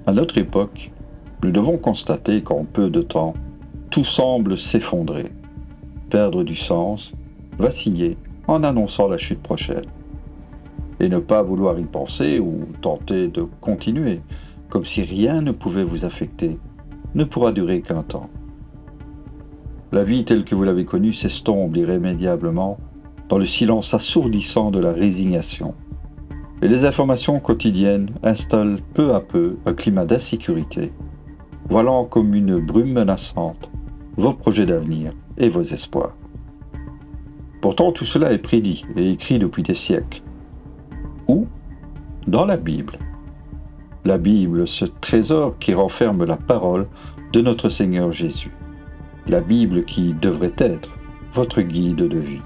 À notre époque, nous devons constater qu'en peu de temps, tout semble s'effondrer, perdre du sens, vaciller en annonçant la chute prochaine. Et ne pas vouloir y penser ou tenter de continuer, comme si rien ne pouvait vous affecter, ne pourra durer qu'un temps. La vie telle que vous l'avez connue s'estompe irrémédiablement dans le silence assourdissant de la résignation. Et les informations quotidiennes installent peu à peu un climat d'insécurité, voilant comme une brume menaçante vos projets d'avenir et vos espoirs. Pourtant, tout cela est prédit et écrit depuis des siècles. Où? Dans la Bible. La Bible, ce trésor qui renferme la parole de notre Seigneur Jésus. La Bible qui devrait être votre guide de vie.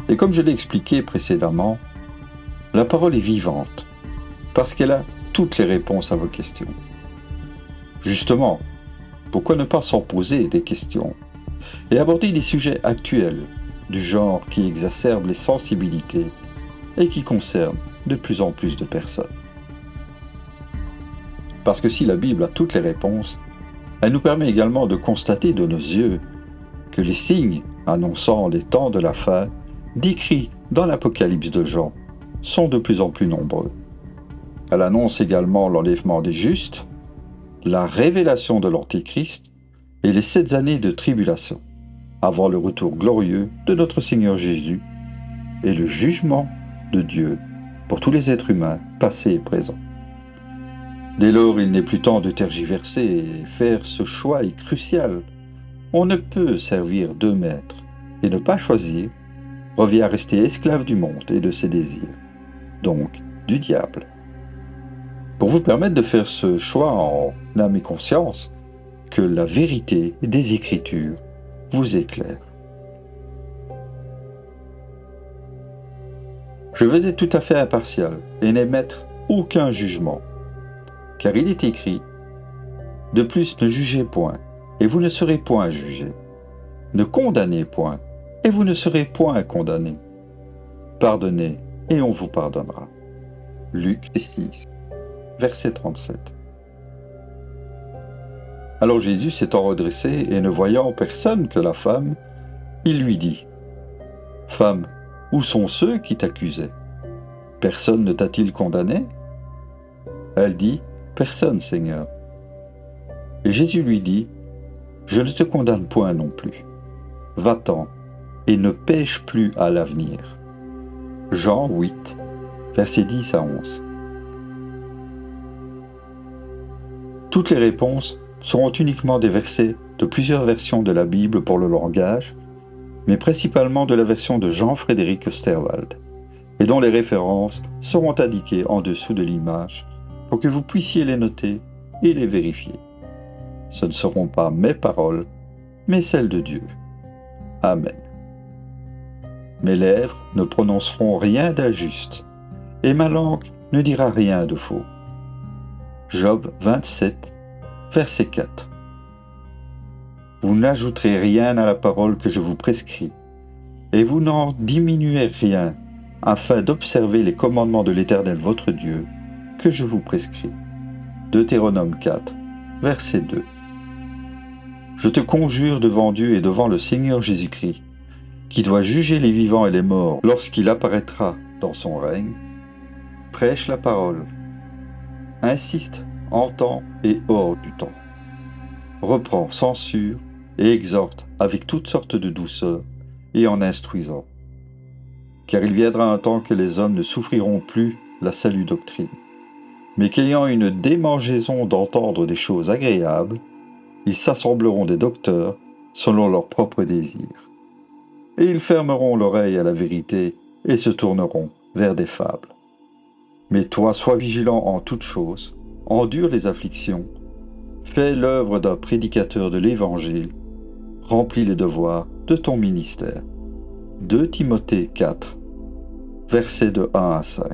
Et comme je l'ai expliqué précédemment, la parole est vivante, parce qu'elle a toutes les réponses à vos questions. Justement, pourquoi ne pas s'en poser des questions et aborder des sujets actuels, du genre qui exacerbent les sensibilités et qui concernent de plus en plus de personnes. Parce que si la Bible a toutes les réponses, elle nous permet également de constater de nos yeux que les signes annonçant les temps de la fin, décrits dans l'Apocalypse de Jean, sont de plus en plus nombreux. Elle annonce également l'enlèvement des justes, la révélation de l'Antéchrist et les 7 années de tribulation, avant le retour glorieux de notre Seigneur Jésus et le jugement de Dieu pour tous les êtres humains, passés et présents. Dès lors, il n'est plus temps de tergiverser et faire ce choix est crucial. On ne peut servir 2 maîtres et ne pas choisir revient à rester esclave du monde et de ses désirs, donc du diable. Pour vous permettre de faire ce choix en âme et conscience, que la vérité des Écritures vous éclaire. Je veux être tout à fait impartial et n'émettre aucun jugement, car il est écrit « De plus, ne jugez point, et vous ne serez point jugés. Ne condamnez point, et vous ne serez point condamnés. Pardonnez, et on vous pardonnera. » Luc 6, verset 37. Alors Jésus s'étant redressé et ne voyant personne que la femme, il lui dit « Femme, où sont ceux qui t'accusaient? Personne ne t'a-t-il condamné ?» Elle dit « Personne, Seigneur. » Et Jésus lui dit « Je ne te condamne point non plus. Va-t'en et ne pêche plus à l'avenir. » Jean 8, versets 10 à 11. Toutes les réponses seront uniquement des versets de plusieurs versions de la Bible pour le langage, mais principalement de la version de Jean-Frédéric Osterwald, et dont les références seront indiquées en dessous de l'image pour que vous puissiez les noter et les vérifier. Ce ne seront pas mes paroles, mais celles de Dieu. Amen. Mes lèvres ne prononceront rien d'injuste, et ma langue ne dira rien de faux. Job 27, verset 4. Vous n'ajouterez rien à la parole que je vous prescris, et vous n'en diminuez rien, afin d'observer les commandements de l'Éternel votre Dieu, que je vous prescris. Deutéronome 4, verset 2. Je te conjure devant Dieu et devant le Seigneur Jésus-Christ, qui doit juger les vivants et les morts lorsqu'il apparaîtra dans son règne, prêche la parole, insiste en temps et hors du temps, reprend, censure et exhorte avec toutes sortes de douceur et en instruisant. Car il viendra un temps que les hommes ne souffriront plus la salut doctrine, mais qu'ayant une démangeaison d'entendre des choses agréables, ils s'assembleront des docteurs selon leurs propres désirs. Et ils fermeront l'oreille à la vérité et se tourneront vers des fables. Mais toi, sois vigilant en toutes choses, endure les afflictions, fais l'œuvre d'un prédicateur de l'Évangile, remplis les devoirs de ton ministère. 2 Timothée 4, versets de 1 à 5.